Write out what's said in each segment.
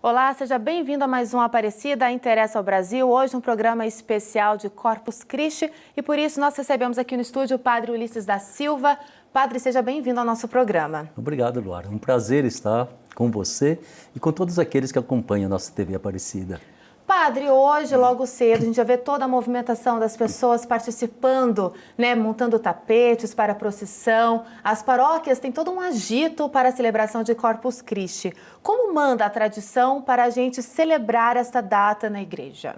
Olá, seja bem-vindo a mais um Aparecida Interessa ao Brasil. Hoje um programa especial de Corpus Christi e por isso nós recebemos aqui no estúdio o Padre Ulisses da Silva. Padre, seja bem-vindo ao nosso programa. Obrigado, Luara. Um prazer estar com você e com todos aqueles que acompanham a nossa TV Aparecida. Padre, hoje, logo cedo, a gente já vê toda a movimentação das pessoas participando, montando tapetes para a procissão. As paróquias têm todo um agito para a celebração de Corpus Christi. Como manda a tradição para a gente celebrar esta data na igreja?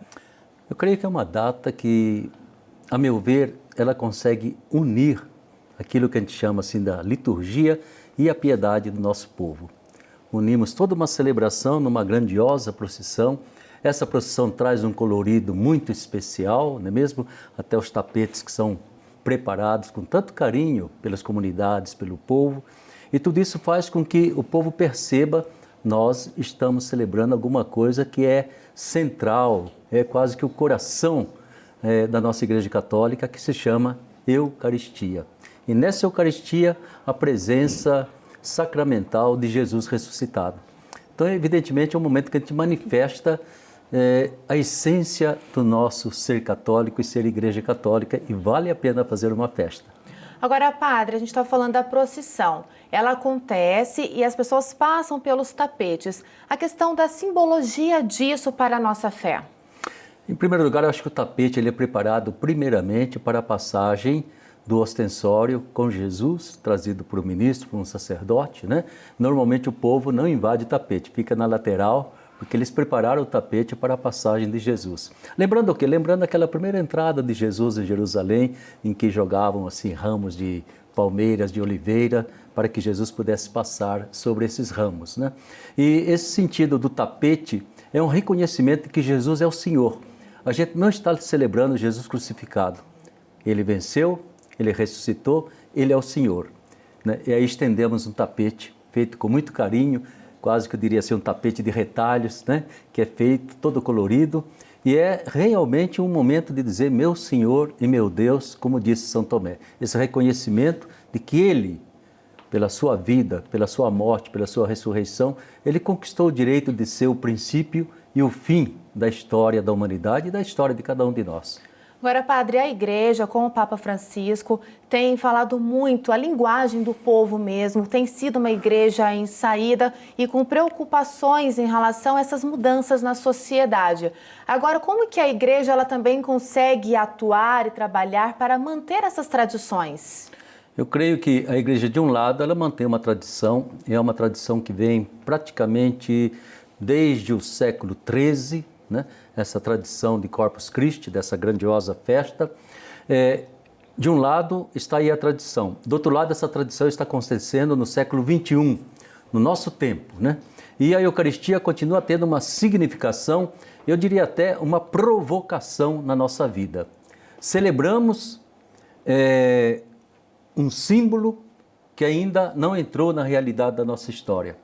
Eu creio que é uma data que, a meu ver, ela consegue unir aquilo que a gente chama assim da liturgia e a piedade do nosso povo. Unimos toda uma celebração numa grandiosa procissão. Essa procissão traz um colorido muito especial, não é mesmo? Até os tapetes que são preparados com tanto carinho pelas comunidades, pelo povo. E tudo isso faz com que o povo perceba nós estamos celebrando alguma coisa que é central, é quase que o coração da nossa Igreja Católica, que se chama Eucaristia. E nessa Eucaristia, a presença sacramental de Jesus ressuscitado. Então, evidentemente, é um momento que a gente manifesta a essência do nosso ser católico e ser Igreja Católica, e vale a pena fazer uma festa. Agora, Padre, a gente está falando da procissão. Ela acontece e as pessoas passam pelos tapetes. A questão da simbologia disso para a nossa fé. Em primeiro lugar, eu acho que o tapete ele é preparado primeiramente para a passagem do ostensório com Jesus, trazido por um ministro, por um sacerdote, né? Normalmente o povo não invade o tapete, fica na lateral, porque eles prepararam o tapete para a passagem de Jesus. Lembrando o quê? Lembrando aquela primeira entrada de Jesus em Jerusalém, em que jogavam assim ramos de palmeiras, de oliveira, para que Jesus pudesse passar sobre esses ramos, né? E esse sentido do tapete é um reconhecimento de que Jesus é o Senhor. A gente não está celebrando Jesus crucificado. Ele venceu, Ele ressuscitou, Ele é o Senhor, né? E aí estendemos um tapete feito com muito carinho, quase que eu diria assim, um tapete de retalhos, né? Que é feito todo colorido, e é realmente um momento de dizer meu Senhor e meu Deus, como disse São Tomé. Esse reconhecimento de que Ele, pela sua vida, pela sua morte, pela sua ressurreição, Ele conquistou o direito de ser o princípio e o fim da história da humanidade e da história de cada um de nós. Agora, Padre, a Igreja, com o Papa Francisco, tem falado muito a linguagem do povo mesmo, tem sido uma igreja em saída e com preocupações em relação a essas mudanças na sociedade. Agora, como que a Igreja ela também consegue atuar e trabalhar para manter essas tradições? Eu creio que a Igreja, de um lado, ela mantém uma tradição, é uma tradição que vem praticamente desde o século XIII, né? Essa tradição de Corpus Christi, dessa grandiosa festa. De um lado está aí a tradição, do outro lado essa tradição está acontecendo no século XXI, no nosso tempo, né? E a Eucaristia continua tendo uma significação, eu diria até uma provocação na nossa vida. Celebramos um símbolo que ainda não entrou na realidade da nossa história,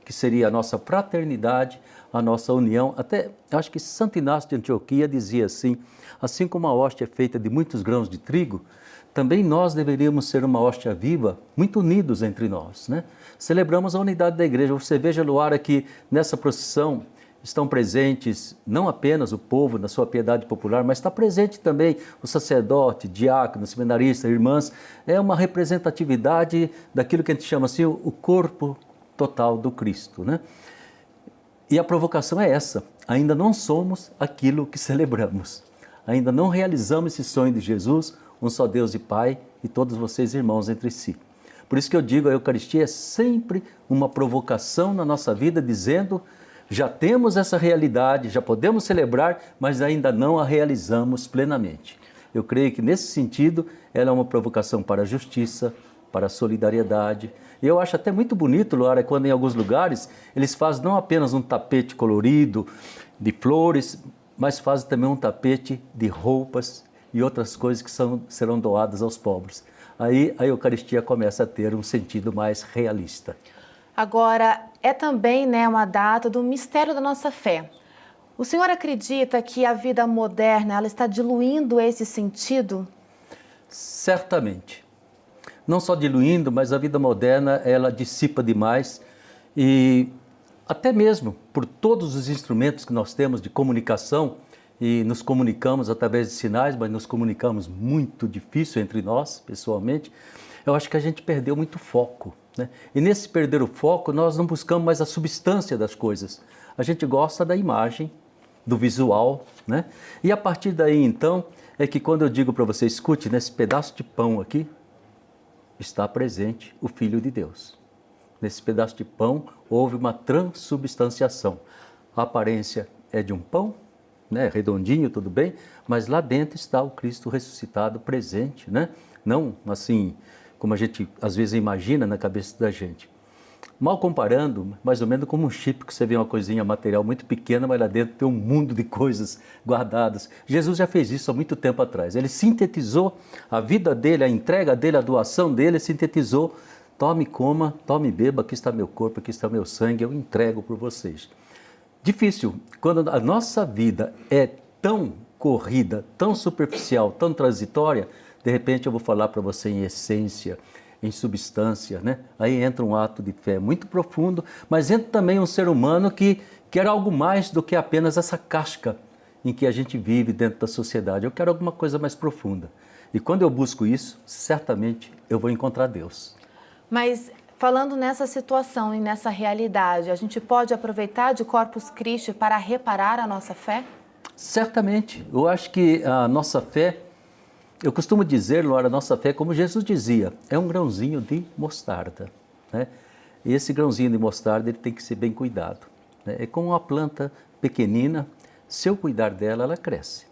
que seria a nossa fraternidade, a nossa união. Até acho que Santo Inácio de Antioquia dizia assim como a hóstia é feita de muitos grãos de trigo, também nós deveríamos ser uma hóstia viva, muito unidos entre nós, né? Celebramos a unidade da igreja. Você veja, Luara, que nessa procissão estão presentes não apenas o povo na sua piedade popular, mas está presente também o sacerdote, diácono, seminarista, irmãs. É uma representatividade daquilo que a gente chama assim o corpo total do Cristo, né? E a provocação é essa, ainda não somos aquilo que celebramos, ainda não realizamos esse sonho de Jesus, um só Deus e Pai, e todos vocês irmãos entre si. Por isso que eu digo, a Eucaristia é sempre uma provocação na nossa vida, dizendo, já temos essa realidade, já podemos celebrar, mas ainda não a realizamos plenamente. Eu creio que nesse sentido, ela é uma provocação para a justiça, para a solidariedade. Eu acho até muito bonito, Luara, quando em alguns lugares eles fazem não apenas um tapete colorido de flores, mas fazem também um tapete de roupas e outras coisas que serão doadas aos pobres. Aí a Eucaristia começa a ter um sentido mais realista. Agora, é também uma data do mistério da nossa fé. O senhor acredita que a vida moderna ela está diluindo esse sentido? Certamente. Não só diluindo, mas a vida moderna ela dissipa demais e até mesmo por todos os instrumentos que nós temos de comunicação, e nos comunicamos através de sinais, mas nos comunicamos muito difícil entre nós, pessoalmente, eu acho que a gente perdeu muito foco, né? E nesse perder o foco, nós não buscamos mais a substância das coisas. A gente gosta da imagem, do visual, né? E a partir daí, então, é que quando eu digo para você, escute, nesse pedaço de pão aqui, está presente o Filho de Deus. Nesse pedaço de pão, houve uma transubstanciação. A aparência é de um pão, né, redondinho, tudo bem, mas lá dentro está o Cristo ressuscitado presente, né? Não assim como a gente às vezes imagina na cabeça da gente. Mal comparando, mais ou menos como um chip, que você vê uma coisinha material muito pequena, mas lá dentro tem um mundo de coisas guardadas. Jesus já fez isso há muito tempo atrás. Ele sintetizou a vida dele, a entrega dele, a doação dele, sintetizou: tome, coma, tome, beba, aqui está meu corpo, aqui está meu sangue, eu entrego por vocês. Difícil, quando a nossa vida é tão corrida, tão superficial, tão transitória, de repente eu vou falar para você em essência, em substância, né? Aí entra um ato de fé muito profundo, mas entra também um ser humano que quer algo mais do que apenas essa casca em que a gente vive dentro da sociedade. Eu quero alguma coisa mais profunda. E quando eu busco isso, certamente eu vou encontrar Deus. Mas falando nessa situação e nessa realidade, a gente pode aproveitar de Corpus Christi para reparar a nossa fé? Certamente. Eu acho que a nossa fé, eu costumo dizer, Laura, a nossa fé, como Jesus dizia, é um grãozinho de mostarda, né? E esse grãozinho de mostarda ele tem que ser bem cuidado, né? É como uma planta pequenina, se eu cuidar dela, ela cresce.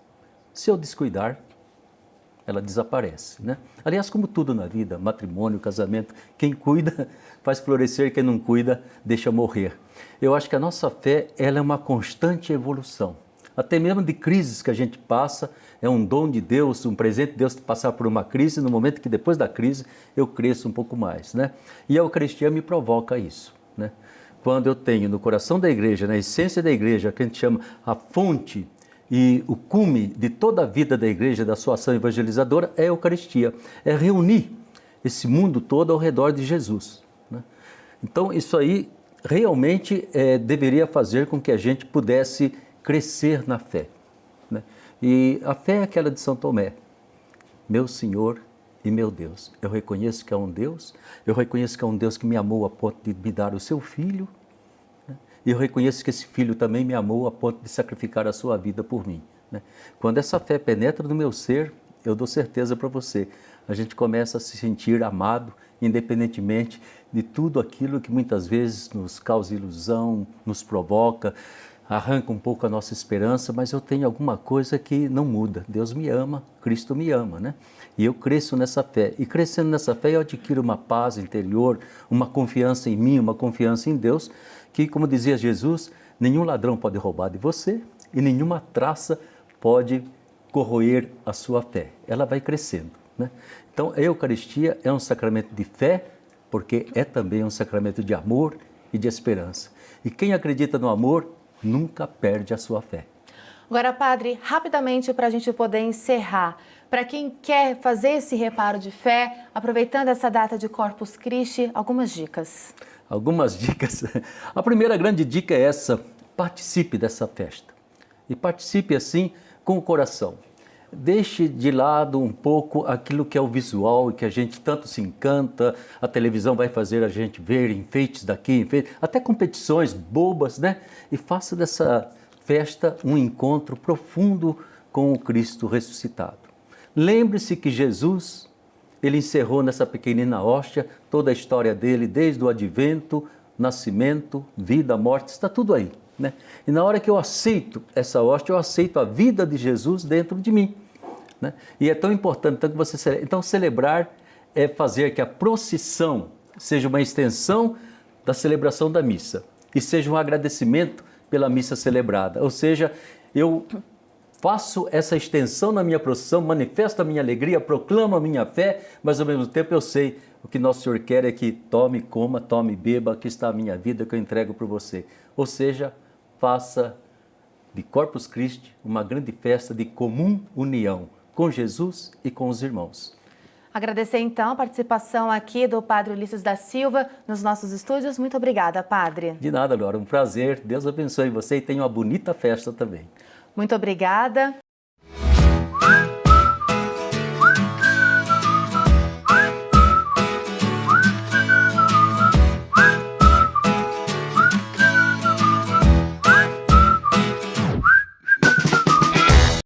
Se eu descuidar, ela desaparece, né? Aliás, como tudo na vida, matrimônio, casamento, quem cuida faz florescer, quem não cuida deixa morrer. Eu acho que a nossa fé, ela é uma constante evolução. Até mesmo de crises que a gente passa, é um dom de Deus, um presente de Deus passar por uma crise, no momento que depois da crise eu cresço um pouco mais, né? E a Eucaristia me provoca isso, né? Quando eu tenho no coração da igreja, na essência da igreja, que a gente chama a fonte e o cume de toda a vida da igreja, da sua ação evangelizadora, é a Eucaristia. É reunir esse mundo todo ao redor de Jesus, né? Então, isso aí realmente deveria fazer com que a gente pudesse crescer na fé, né? E a fé é aquela de São Tomé. Meu Senhor e meu Deus. Eu reconheço que é um Deus, eu reconheço que é um Deus que me amou a ponto de me dar o seu Filho, e eu reconheço que esse Filho também me amou a ponto de sacrificar a sua vida por mim, né? Quando essa fé penetra no meu ser, eu dou certeza para você, a gente começa a se sentir amado, independentemente de tudo aquilo que muitas vezes nos causa ilusão, nos provoca, arranca um pouco a nossa esperança, mas eu tenho alguma coisa que não muda. Deus me ama, Cristo me ama, né? E eu cresço nessa fé. E crescendo nessa fé, eu adquiro uma paz interior, uma confiança em mim, uma confiança em Deus, que, como dizia Jesus, nenhum ladrão pode roubar de você e nenhuma traça pode corroer a sua fé. Ela vai crescendo, né? Então, a Eucaristia é um sacramento de fé, porque é também um sacramento de amor e de esperança. E quem acredita no amor nunca perde a sua fé. Agora, padre, rapidamente para a gente poder encerrar, para quem quer fazer esse reparo de fé, aproveitando essa data de Corpus Christi, algumas dicas. Algumas dicas. A primeira grande dica é essa: participe dessa festa. E participe assim com o coração. Deixe de lado um pouco aquilo que é o visual e que a gente tanto se encanta. A televisão vai fazer a gente ver enfeites daqui, enfeites, até competições bobas, né? E faça dessa festa um encontro profundo com o Cristo ressuscitado. Lembre-se que Jesus, ele encerrou nessa pequenina hóstia toda a história dele, desde o advento, nascimento, vida, morte, está tudo aí, né? E na hora que eu aceito essa hóstia, eu aceito a vida de Jesus dentro de mim, né? E é tão importante que você então celebrar é fazer que a procissão seja uma extensão da celebração da missa e seja um agradecimento pela missa celebrada. Ou seja, eu faço essa extensão na minha procissão, manifesto a minha alegria, proclamo a minha fé, mas ao mesmo tempo eu sei o que Nosso Senhor quer é que tome, coma, tome, beba, aqui está a minha vida que eu entrego para você. Ou seja, faça de Corpus Christi uma grande festa de comum união com Jesus e com os irmãos. Agradecer então a participação aqui do Padre Ulisses da Silva nos nossos estúdios. Muito obrigada, Padre. De nada, Laura, um prazer. Deus abençoe você e tenha uma bonita festa também. Muito obrigada.